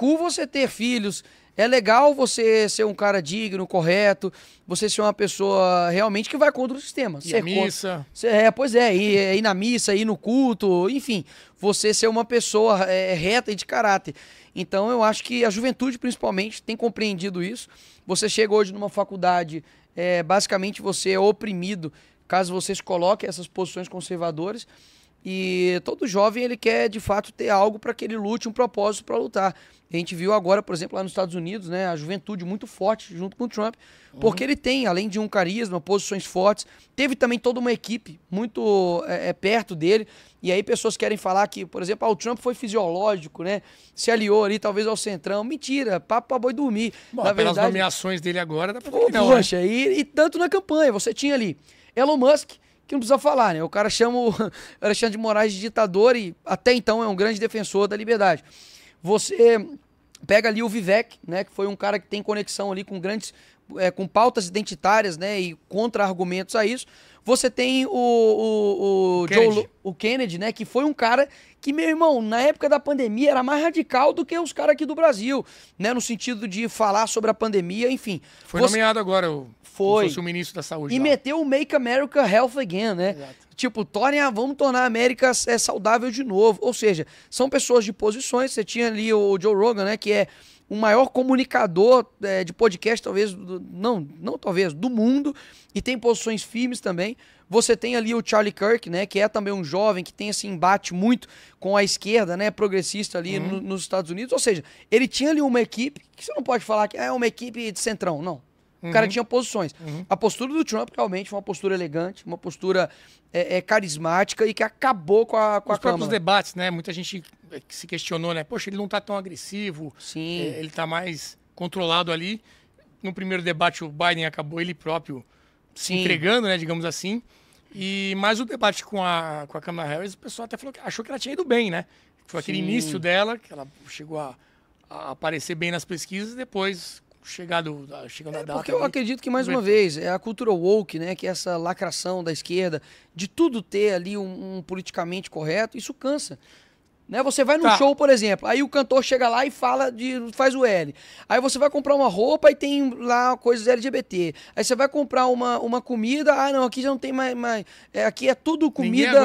cool você ter filhos, é legal você ser um cara digno, correto, você ser uma pessoa realmente que vai contra o sistema. E a missa. Pois é, ir na missa, ir no culto, enfim, você ser uma pessoa reta e de caráter. Então eu acho que a juventude principalmente tem compreendido isso. Você chega hoje numa faculdade, basicamente você é oprimido caso você se coloque essas posições conservadoras. E todo jovem ele quer de fato ter algo para que ele lute, um propósito para lutar. A gente viu agora, por exemplo, lá nos Estados Unidos, né, a juventude muito forte junto com o Trump, porque ele tem, além de um carisma, posições fortes, teve também toda uma equipe muito perto dele. E aí pessoas querem falar que, por exemplo, o Trump foi fisiológico, né? Se aliou ali talvez ao centrão. Mentira, papo pra boi dormir. Bom, na pelas verdade, nomeações dele agora, dá pra ver que não, poxa, né? e tanto na campanha, você tinha ali Elon Musk, que não precisa falar, né? O cara chama o Alexandre de Moraes de ditador e até então é um grande defensor da liberdade. Você pega ali o Vivek, né? Que foi um cara que tem conexão ali com grandes, com pautas identitárias, né? E contra-argumentos a isso. Você tem o Kennedy, né? Que foi um cara que, meu irmão, na época da pandemia era mais radical do que os caras aqui do Brasil, né? No sentido de falar sobre a pandemia, enfim. Foi nomeado agora como se fosse o ministro da Saúde. E lá. meteu o Make America Health Again, né? Exato. Tipo, vamos tornar a América saudável de novo. Ou seja, são pessoas de posições. Você tinha ali o Joe Rogan, né? Que é o maior comunicador de podcast, talvez, não talvez, do mundo. E tem posições firmes também. Você tem ali o Charlie Kirk, né? Que é também um jovem que tem esse embate muito com a esquerda, né? Progressista ali nos Estados Unidos. Ou seja, ele tinha ali uma equipe que você não pode falar que é uma equipe de centrão, não. O cara tinha posições. A postura do Trump realmente foi uma postura elegante, uma postura carismática e que acabou com a Os próprios Câmara. debates, né? Muita gente se questionou, né? Poxa, ele não tá tão agressivo. Sim. Ele tá mais controlado ali. No primeiro debate, o Biden acabou ele próprio se entregando, né? Digamos assim. Mas o debate com a Kamala Harris, o pessoal até falou que achou que ela tinha ido bem, né? Foi aquele início dela, que ela chegou a aparecer bem nas pesquisas, e depois chegando a data. Porque eu acredito que, mais uma vez, é a cultura woke, né? Que é essa lacração da esquerda, de tudo ter ali um politicamente correto, isso cansa. Né? Você vai num show, por exemplo, aí o cantor chega lá e faz o L. Aí você vai comprar uma roupa e tem lá coisas LGBT. Aí você vai comprar uma comida, não, aqui já não tem mais aqui é tudo comida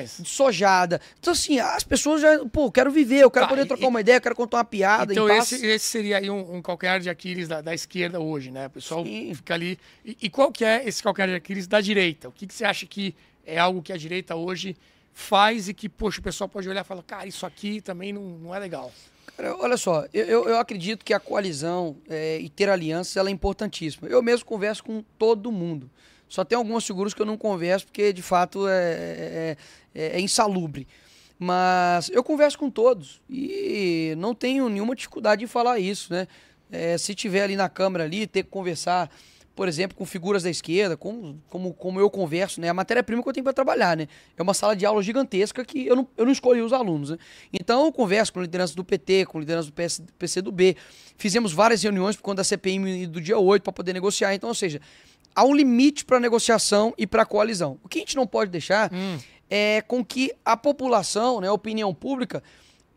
sojada. Então assim, as pessoas já, quero viver, eu quero poder trocar uma ideia, eu quero contar uma piada. Então esse seria aí um calcanhar de Aquiles da esquerda hoje, né? O pessoal fica ali. E qual que é esse calcanhar de Aquiles da direita? O que você acha que é algo que a direita hoje faz e que, poxa, o pessoal pode olhar e falar, cara, isso aqui também não é legal? Cara, olha só, eu acredito que a coalizão e ter alianças ela é importantíssima. Eu mesmo converso com todo mundo. Só tem algumas figuras que eu não converso porque, de fato, é insalubre. Mas eu converso com todos e não tenho nenhuma dificuldade em falar isso, né? Se tiver ali na Câmara, ali, ter que conversar, por exemplo, com figuras da esquerda, como eu converso, né? A matéria-prima que eu tenho para trabalhar, né? É uma sala de aula gigantesca que eu não escolhi os alunos, né? Então eu converso com liderança do PT, com liderança do PCdoB. Fizemos várias reuniões por conta da CPI do dia 8 para poder negociar. Então, ou seja, há um limite para negociação e para coalizão. O que a gente não pode deixar é com que a população, né, a opinião pública,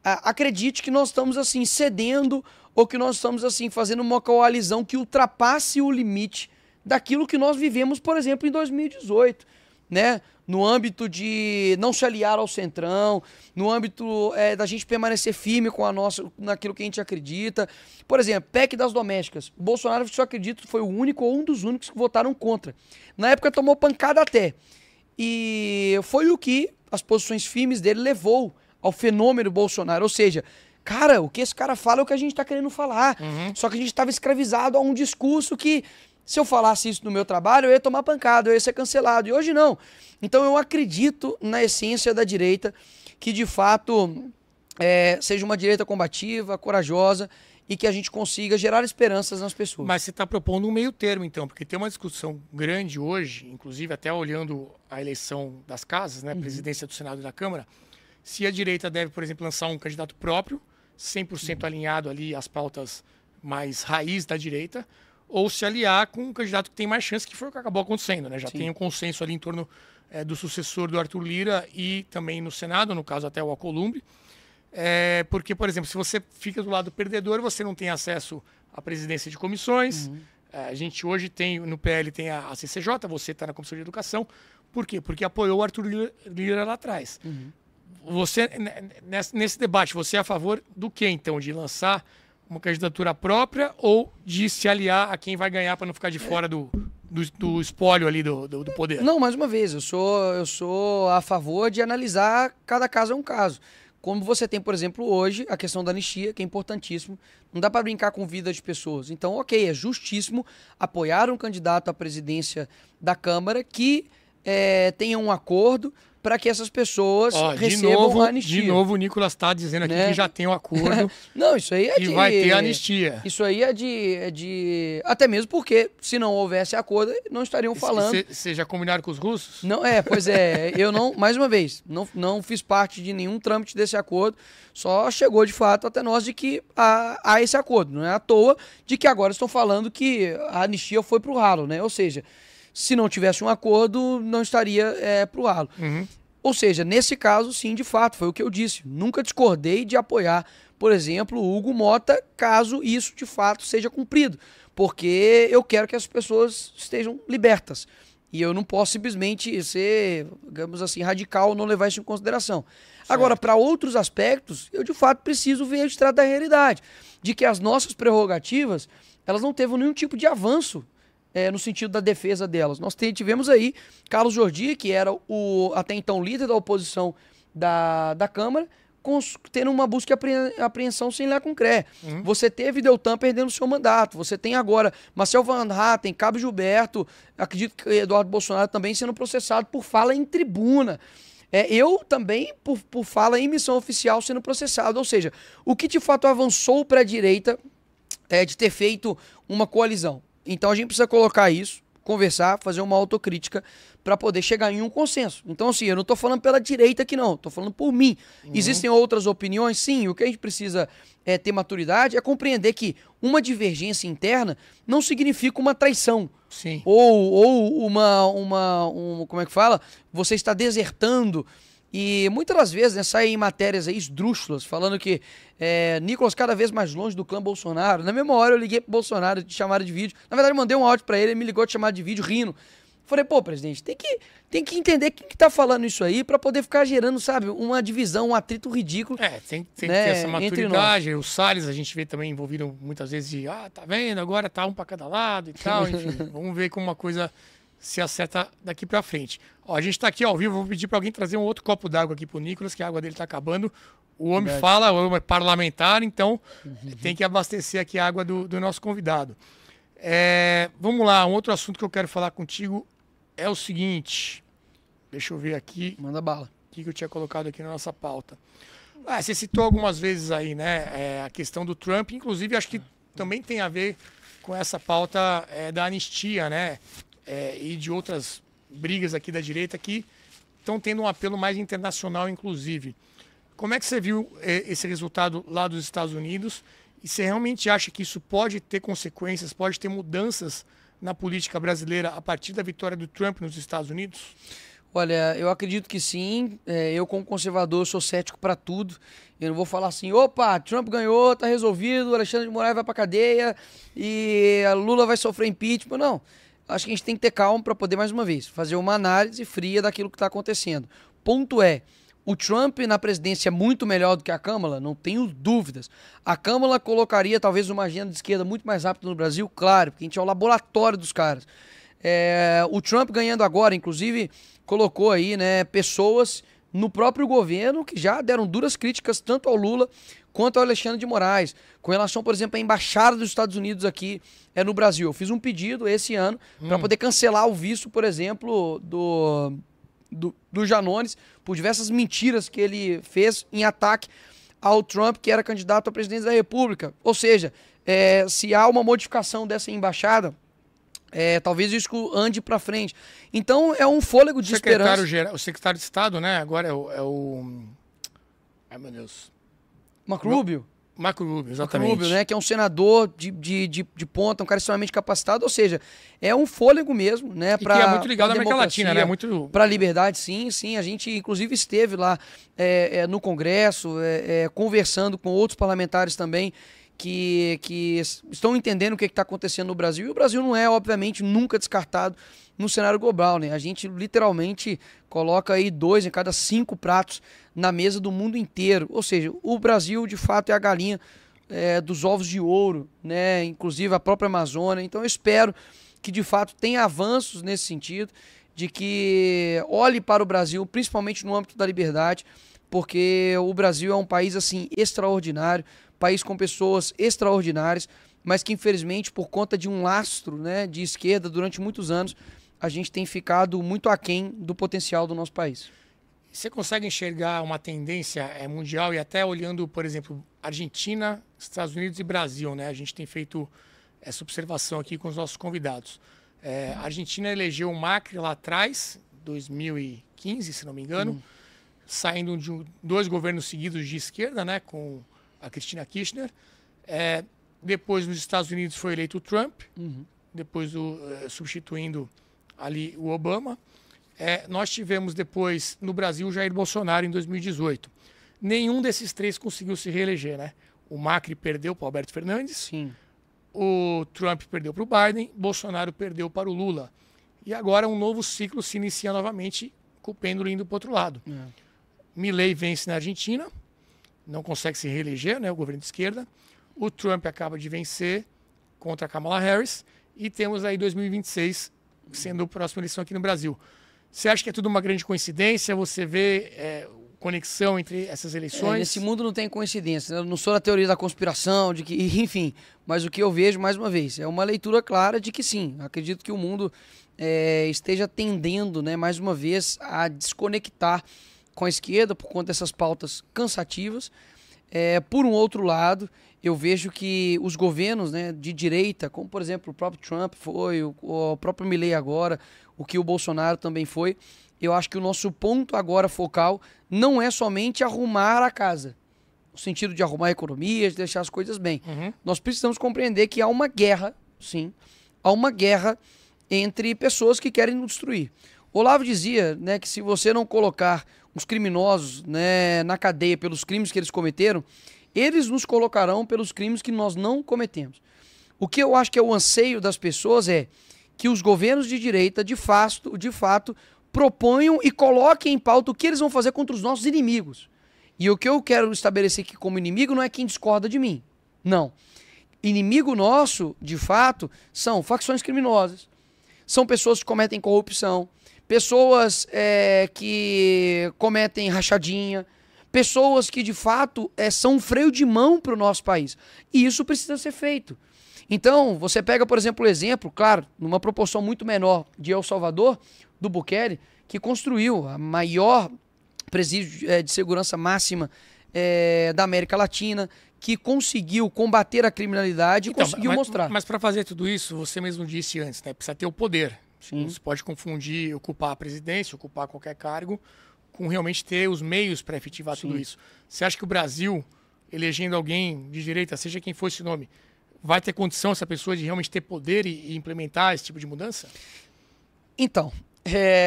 acredite que nós estamos assim cedendo ou que nós estamos assim fazendo uma coalizão que ultrapasse o limite daquilo que nós vivemos, por exemplo, em 2018, né? No âmbito de não se aliar ao centrão, no âmbito da gente permanecer firme com naquilo que a gente acredita. Por exemplo, PEC das domésticas. O Bolsonaro, se eu acredito, foi o único ou um dos únicos que votaram contra. Na época tomou pancada até. E foi o que as posições firmes dele levou ao fenômeno Bolsonaro. Ou seja, cara, o que esse cara fala é o que a gente tá querendo falar. Só que a gente estava escravizado a um discurso que, se eu falasse isso no meu trabalho, eu ia tomar pancada, eu ia ser cancelado. E hoje não. Então eu acredito na essência da direita, que de fato seja uma direita combativa, corajosa e que a gente consiga gerar esperanças nas pessoas. Mas você está propondo um meio termo, então, porque tem uma discussão grande hoje, inclusive até olhando a eleição das casas, né, presidência do Senado e da Câmara, se a direita deve, por exemplo, lançar um candidato próprio, 100% alinhado ali às pautas mais raiz da direita, ou se aliar com um candidato que tem mais chance, que foi o que acabou acontecendo, né? Já tem um consenso ali em torno do sucessor do Arthur Lira e também no Senado, no caso até o Alcolumbre. Porque, por exemplo, se você fica do lado perdedor, você não tem acesso à presidência de comissões. A gente hoje tem, no PL, tem a CCJ, você está na Comissão de Educação. Por quê? Porque apoiou o Arthur Lira lá atrás. Você, nesse debate, você é a favor do quê, então? De lançar uma candidatura própria ou de se aliar a quem vai ganhar para não ficar de fora do espólio ali do poder? Não, mais uma vez, eu sou a favor de analisar cada caso é um caso. Como você tem, por exemplo, hoje, a questão da anistia, que é importantíssimo. Não dá para brincar com vida de pessoas. Então, ok, é justíssimo apoiar um candidato à presidência da Câmara que tenha um acordo para que essas pessoas recebam a anistia. De novo, o Nicolas está dizendo aqui que já tem um acordo. Não, isso aí e vai ter anistia. Isso aí é de... Até mesmo porque, se não houvesse acordo, não estariam falando... Você já combinaram com os russos? Não, pois é. Eu não, mais uma vez, não fiz parte de nenhum trâmite desse acordo. Só chegou, de fato, até nós de que há esse acordo. Não é à toa de que agora estão falando que a anistia foi pro ralo, né? Ou seja... Se não tivesse um acordo, não estaria pro ralo. Ou seja, nesse caso, sim, de fato, foi o que eu disse. Nunca discordei de apoiar, por exemplo, o Hugo Mota, caso isso, de fato, seja cumprido. Porque eu quero que as pessoas estejam libertas. E eu não posso simplesmente ser, digamos assim, radical, não levar isso em consideração. Certo. Agora, para outros aspectos, eu, de fato, preciso ver a estrada da realidade. De que as nossas prerrogativas, elas não teve nenhum tipo de avanço no sentido da defesa delas. Nós tivemos aí Carlos Jordi, que era o até então líder da oposição da Câmara, tendo uma busca e apreensão sem lá com CRE. Você teve Deltan perdendo seu mandato. Você tem agora Marcel Van Hatten, Cabo Gilberto, acredito que Eduardo Bolsonaro também sendo processado por fala em tribuna. Eu também, por fala em missão oficial, sendo processado. Ou seja, o que de fato avançou para a direita de ter feito uma coalizão. Então a gente precisa colocar isso, conversar, fazer uma autocrítica para poder chegar em um consenso. Então, assim, eu não estou falando pela direita aqui, não. Estou falando por mim. Existem outras opiniões? Sim. O que a gente precisa ter maturidade é compreender que uma divergência interna não significa uma traição. Sim. Ou como é que fala? Você está desertando. E muitas das vezes, né, saem matérias aí esdrúxulas falando que Nicolas cada vez mais longe do clã Bolsonaro. Na mesma hora eu liguei pro Bolsonaro de chamada de vídeo. Na verdade, eu mandei um áudio pra ele me ligou de chamada de vídeo rindo. Falei, pô, presidente, tem que entender quem que tá falando isso aí pra poder ficar gerando, sabe, uma divisão, um atrito ridículo. Tem que ter essa maturidade. O Salles a gente vê também envolvido muitas vezes de, tá vendo, agora tá um pra cada lado e tal. Enfim, vamos ver como uma coisa se acerta daqui pra frente. Ó, a gente tá aqui ao vivo, vou pedir pra alguém trazer um outro copo d'água aqui pro Nicolas, que a água dele tá acabando. O homem fala, o homem é parlamentar, então tem que abastecer aqui a água do nosso convidado. Vamos lá, um outro assunto que eu quero falar contigo é o seguinte. Deixa eu ver aqui. Manda bala. O que eu tinha colocado aqui na nossa pauta. Você citou algumas vezes aí, né, a questão do Trump, inclusive acho que também tem a ver com essa pauta da anistia, né, e de outras brigas aqui da direita que estão tendo um apelo mais internacional, inclusive. Como é que você viu esse resultado lá dos Estados Unidos? E você realmente acha que isso pode ter consequências, pode ter mudanças na política brasileira a partir da vitória do Trump nos Estados Unidos? Olha, eu acredito que sim. Eu, como conservador, sou cético para tudo. Eu não vou falar assim, opa, Trump ganhou, tá resolvido, Alexandre de Moraes vai pra cadeia e a Lula vai sofrer impeachment. Não. Acho que a gente tem que ter calma para poder, mais uma vez, fazer uma análise fria daquilo que está acontecendo. Ponto é, o Trump na presidência é muito melhor do que a Câmara? Não tenho dúvidas. A Câmara colocaria talvez uma agenda de esquerda muito mais rápida no Brasil? Claro, porque a gente é o laboratório dos caras. O Trump ganhando agora, inclusive, colocou aí, né, pessoas no próprio governo que já deram duras críticas tanto ao Lula quanto ao Alexandre de Moraes, com relação, por exemplo, à embaixada dos Estados Unidos aqui no Brasil. Eu fiz um pedido esse ano para poder cancelar o visto, por exemplo, do Janones, por diversas mentiras que ele fez em ataque ao Trump, que era candidato à presidência da República. Ou seja, se há uma modificação dessa embaixada, talvez isso ande para frente. Então é um fôlego de esperança. O secretário de Estado, né? Agora é o... Ai, meu Deus. Marco Rubio? Marco Rubio, exatamente. Marco Rubio, né, que é um senador de ponta, um cara extremamente capacitado, ou seja, é um fôlego mesmo, né, que é muito ligado à América Latina, né? Muito para a liberdade, sim, sim. A gente inclusive esteve lá no Congresso, conversando com outros parlamentares também que estão entendendo o que está acontecendo no Brasil. E o Brasil não é, obviamente, nunca descartado no cenário global, né? A gente literalmente coloca aí 2 em cada 5 pratos na mesa do mundo inteiro. Ou seja, o Brasil de fato é a galinha dos ovos de ouro, né? Inclusive a própria Amazônia. Então eu espero que de fato tenha avanços nesse sentido, de que olhe para o Brasil, principalmente no âmbito da liberdade, porque o Brasil é um país assim extraordinário, país com pessoas extraordinárias, mas que infelizmente por conta de um lastro, né, de esquerda durante muitos anos, a gente tem ficado muito aquém do potencial do nosso país. Você consegue enxergar uma tendência mundial e até olhando, por exemplo, Argentina, Estados Unidos e Brasil, né? A gente tem feito essa observação aqui com os nossos convidados. A Argentina elegeu o Macri lá atrás, 2015, se não me engano, saindo de 2 governos seguidos de esquerda, né? Com a Cristina Kirchner. Depois, nos Estados Unidos, foi eleito o Trump, depois substituindo ali o Obama. Nós tivemos depois, no Brasil, o Jair Bolsonaro em 2018. Nenhum desses 3 conseguiu se reeleger, né? O Macri perdeu para o Alberto Fernandes, sim. O Trump perdeu para o Biden, Bolsonaro perdeu para o Lula. E agora um novo ciclo se inicia novamente, com o pêndulo indo para o outro lado. Milei vence na Argentina, não consegue se reeleger, né? O governo de esquerda. O Trump acaba de vencer contra a Kamala Harris. E temos aí 2026 sendo a próxima eleição aqui no Brasil. Você acha que é tudo uma grande coincidência? Você vê conexão entre essas eleições? Nesse mundo não tem coincidência. Eu não sou da teoria da conspiração, de que, enfim, mas o que eu vejo, mais uma vez, é uma leitura clara de que sim, acredito que o mundo esteja tendendo, né, mais uma vez, a desconectar com a esquerda por conta dessas pautas cansativas. Por um outro lado, eu vejo que os governos, né, de direita, como por exemplo o próprio Trump foi, o próprio Milei agora, o que o Bolsonaro também foi, eu acho que o nosso ponto agora focal não é somente arrumar a casa, no sentido de arrumar a economia, de deixar as coisas bem. Nós precisamos compreender que há uma guerra, sim, há uma guerra entre pessoas que querem nos destruir. Olavo dizia, né, que se você não colocar os criminosos, né, na cadeia pelos crimes que eles cometeram, eles nos colocarão pelos crimes que nós não cometemos. O que eu acho que é o anseio das pessoas é que os governos de direita, de fato, proponham e coloquem em pauta o que eles vão fazer contra os nossos inimigos. E o que eu quero estabelecer aqui como inimigo não é quem discorda de mim. Não. Inimigo nosso, de fato, são facções criminosas, são pessoas que cometem corrupção, pessoas que cometem rachadinha, pessoas que, de fato, são um freio de mão para o nosso país. E isso precisa ser feito. Então, você pega, por exemplo, o exemplo, claro, numa proporção muito menor, de El Salvador, do Bukele, que construiu a maior presídio de segurança máxima da América Latina, que conseguiu combater a criminalidade e conseguiu mostrar. Mas para fazer tudo isso, você mesmo disse antes, né, precisa ter o poder. Sim. Não se pode confundir ocupar a presidência, ocupar qualquer cargo, com realmente ter os meios para efetivar tudo isso. Você acha que o Brasil, elegendo alguém de direita, seja quem for esse nome, vai ter condição essa pessoa de realmente ter poder e implementar esse tipo de mudança? Então,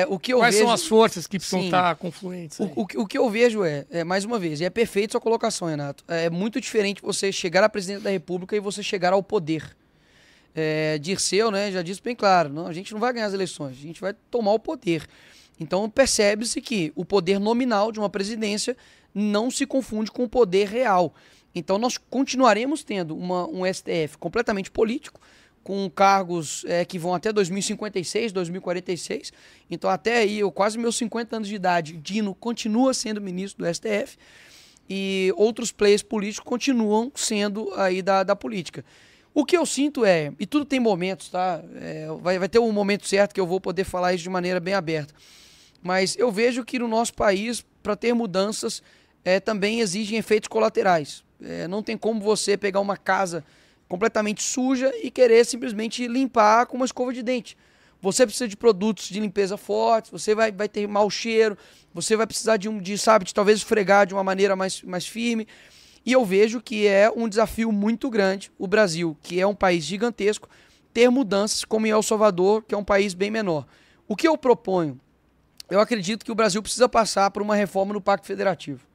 o que eu Quais vejo... são as forças que precisam estar confluentes aí? O que eu vejo mais uma vez, e é perfeito sua colocação, Renato, é muito diferente você chegar à presidência da República e você chegar ao poder. Dirceu, né, já disse bem claro, não, a gente não vai ganhar as eleições, a gente vai tomar o poder. Então percebe-se que o poder nominal de uma presidência não se confunde com o poder real. Então nós continuaremos tendo um STF completamente político, com cargos que vão até 2056, 2046. Então até aí, quase meus 50 anos de idade, Dino continua sendo ministro do STF e outros players políticos continuam sendo aí da política. O que eu sinto e tudo tem momentos, tá? Vai ter um momento certo que eu vou poder falar isso de maneira bem aberta. Mas eu vejo que no nosso país, para ter mudanças, também exigem efeitos colaterais. Não tem como você pegar uma casa completamente suja e querer simplesmente limpar com uma escova de dente. Você precisa de produtos de limpeza fortes, você vai ter mau cheiro, você vai precisar de talvez esfregar de uma maneira mais firme. E eu vejo que é um desafio muito grande o Brasil, que é um país gigantesco, ter mudanças como em El Salvador, que é um país bem menor. O que eu proponho? Eu acredito que o Brasil precisa passar por uma reforma no Pacto Federativo.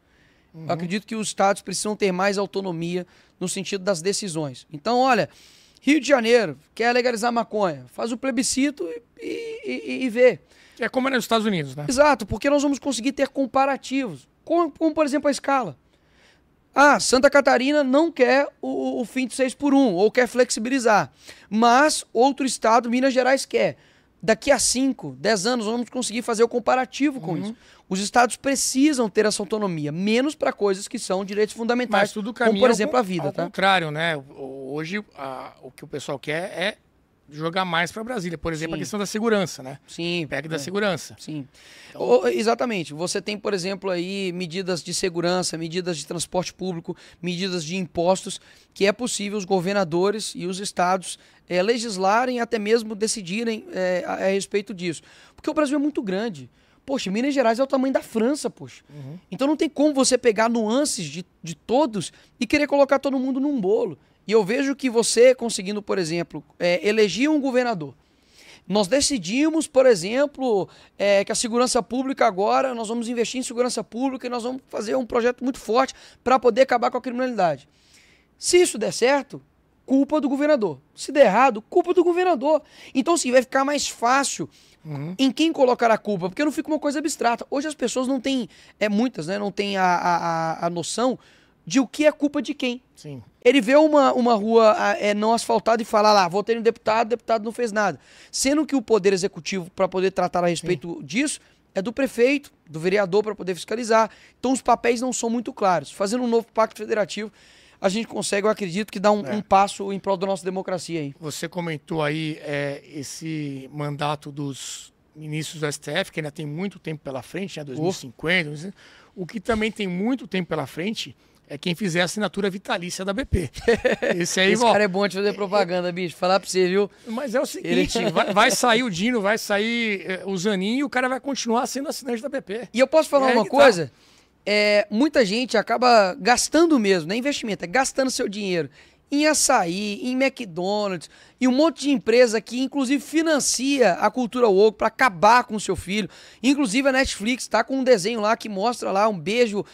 Eu acredito que os estados precisam ter mais autonomia no sentido das decisões. Então, olha, Rio de Janeiro quer legalizar maconha, faz o plebiscito e vê. É como é nos Estados Unidos, né? Exato, porque nós vamos conseguir ter comparativos, como por exemplo a escala. Ah, Santa Catarina não quer o fim de 6x1, ou quer flexibilizar. Mas outro estado, Minas Gerais, quer. Daqui a 5, 10 anos, vamos conseguir fazer o comparativo com isso. Os estados precisam ter essa autonomia, menos para coisas que são direitos fundamentais, Mas tudo caminha como, por exemplo, a vida. Ao Tá? contrário, né? Hoje, o que o pessoal quer é jogar mais para Brasília. Por exemplo, Sim. a questão da segurança, né? Sim. PEC da segurança. Sim. Então... Exatamente. Você tem, por exemplo, aí medidas de segurança, medidas de transporte público, medidas de impostos, que é possível os governadores e os estados legislarem, até mesmo decidirem a respeito disso. Porque o Brasil é muito grande. Poxa, Minas Gerais é o tamanho da França, poxa. Então não tem como você pegar nuances de todos e querer colocar todo mundo num bolo. E eu vejo que você conseguindo, por exemplo, eleger um governador. Nós decidimos, por exemplo, que a segurança pública agora, nós vamos investir em segurança pública e nós vamos fazer um projeto muito forte para poder acabar com a criminalidade. Se isso der certo, culpa do governador. Se der errado, culpa do governador. Então, assim, vai ficar mais fácil em quem colocar a culpa, porque não fica uma coisa abstrata. Hoje as pessoas não têm, muitas, né, não têm a noção de o que é culpa de quem. Sim. Ele vê uma rua não asfaltada e fala lá, votei no deputado, o deputado não fez nada. Sendo que o poder executivo, para poder tratar a respeito disso, é do prefeito, do vereador, para poder fiscalizar. Então os papéis não são muito claros. Fazendo um novo pacto federativo, a gente consegue, eu acredito, que dá um passo em prol da nossa democracia aí. Você comentou aí esse mandato dos ministros do STF, que ainda tem muito tempo pela frente, né, 2050. O que também tem muito tempo pela frente é quem fizer a assinatura vitalícia da BP. Esse aí, cara é bom de fazer propaganda, bicho. Falar pra você, viu? Mas é o seguinte, vai sair o Dino, vai sair o Zanin e o cara vai continuar sendo assinante da BP. E eu posso falar uma coisa? Muita gente acaba gastando mesmo, não é investimento, é gastando seu dinheiro em açaí, em McDonald's, e um monte de empresa que inclusive financia a cultura woke para acabar com o seu filho. Inclusive a Netflix tá com um desenho lá que mostra lá um beijo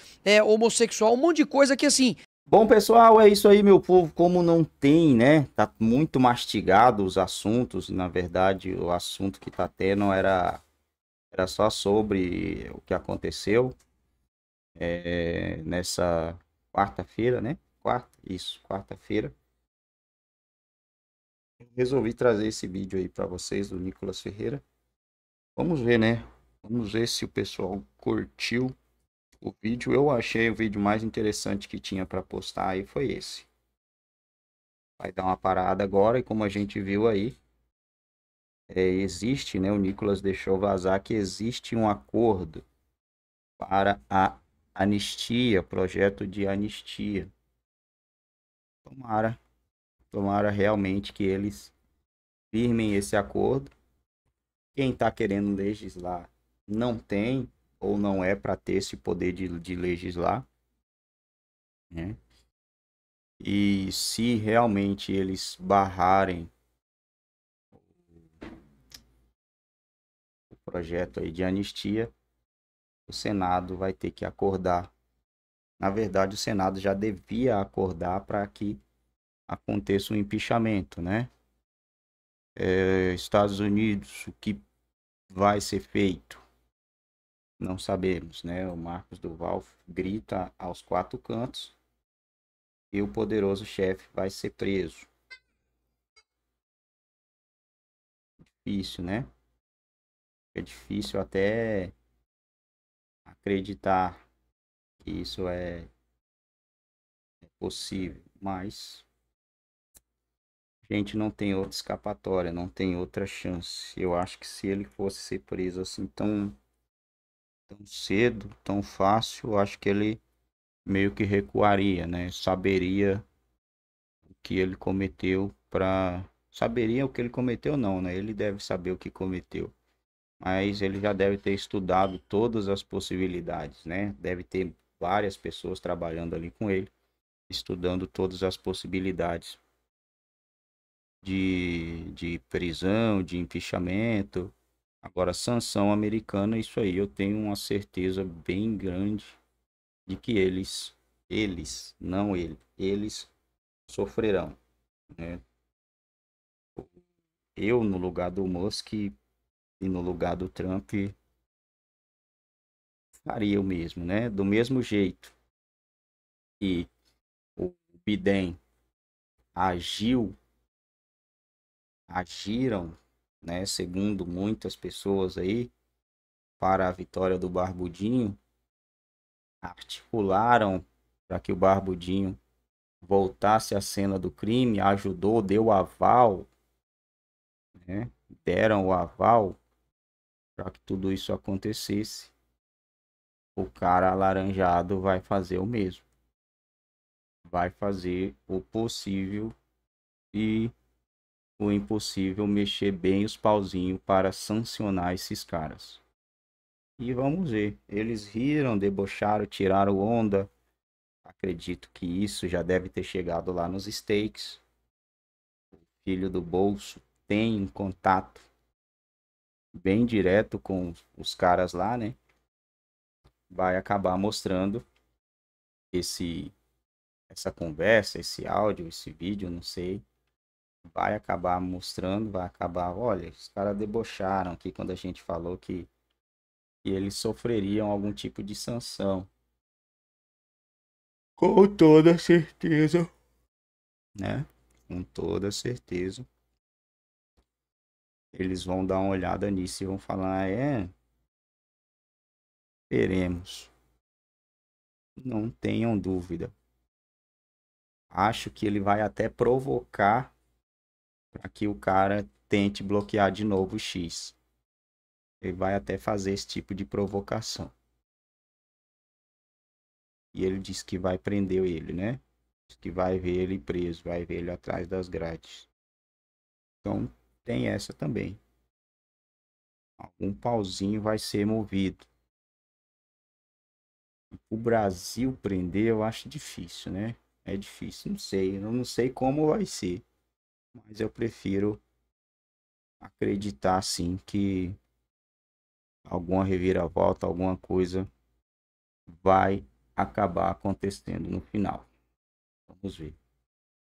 homossexual, um monte de coisa que assim... Bom, pessoal, é isso aí, meu povo. Como não tem, né? Tá muito mastigado os assuntos. Na verdade, o assunto que tá tendo era só sobre o que aconteceu nessa quarta-feira, né? Quarta-feira. Resolvi trazer esse vídeo aí para vocês do Nicolas Ferreira. Vamos ver, né? Vamos ver se o pessoal curtiu o vídeo. Eu achei o vídeo mais interessante que tinha para postar aí foi esse. Vai dar uma parada agora e como a gente viu aí, existe, né? O Nicolas deixou vazar que existe um acordo para a anistia, projeto de anistia. Tomara realmente que eles firmem esse acordo. Quem está querendo legislar não tem ou não é para ter esse poder de legislar, né? E se realmente eles barrarem o projeto aí de anistia, o Senado vai ter que acordar. Na verdade, o Senado já devia acordar para que aconteça um empinchamento, né? Estados Unidos, o que vai ser feito? Não sabemos, né? O Marcos Duval grita aos 4 cantos e o poderoso chefe vai ser preso. Difícil, né? É difícil até acreditar que isso é possível, mas a gente não tem outra escapatória, não tem outra chance. Eu acho que se ele fosse ser preso assim tão cedo, tão fácil, eu acho que ele meio que recuaria, né? Saberia o que ele cometeu saberia o que ele cometeu não, né? Ele deve saber o que cometeu. Mas ele já deve ter estudado todas as possibilidades, né? Deve ter várias pessoas trabalhando ali com ele. estudando todas as possibilidades de prisão, de empichamento. Agora, sanção americana, isso aí eu tenho uma certeza bem grande de que não ele, eles sofrerão, né? Eu, no lugar do Musk e no lugar do Trump, faria o mesmo, né? Do mesmo jeito que o Biden agiram, né, segundo muitas pessoas aí, para a vitória do Barbudinho, articularam para que o Barbudinho voltasse à cena do crime, ajudou, deu aval, né? Deram o aval para que tudo isso acontecesse. O cara alaranjado vai fazer o mesmo. Vai fazer o possível e o impossível, mexer bem os pauzinhos para sancionar esses caras. E vamos ver. Eles riram, debocharam, tiraram onda. Acredito que isso já deve ter chegado lá nos States. O filho do Bolso tem um contato bem direto com os caras lá, né? Vai acabar mostrando essa conversa, esse áudio, esse vídeo, não sei. Vai acabar mostrando, vai acabar, olha, os caras debocharam aqui quando a gente falou que eles sofreriam algum tipo de sanção. Com toda certeza, né? Com toda certeza. Eles vão dar uma olhada nisso e vão falar, veremos. Não tenham dúvida. Acho que ele vai até provocar para que o cara tente bloquear de novo o X. Ele vai até fazer esse tipo de provocação. E ele disse que vai prender ele, né? Diz que vai ver ele preso, vai ver ele atrás das grades. Então, tem essa também. Algum pauzinho vai ser movido. O Brasil prender, eu acho difícil, né? É difícil, não sei. Eu não sei como vai ser. Mas eu prefiro acreditar, sim, que alguma reviravolta, alguma coisa vai acabar acontecendo no final. Vamos ver.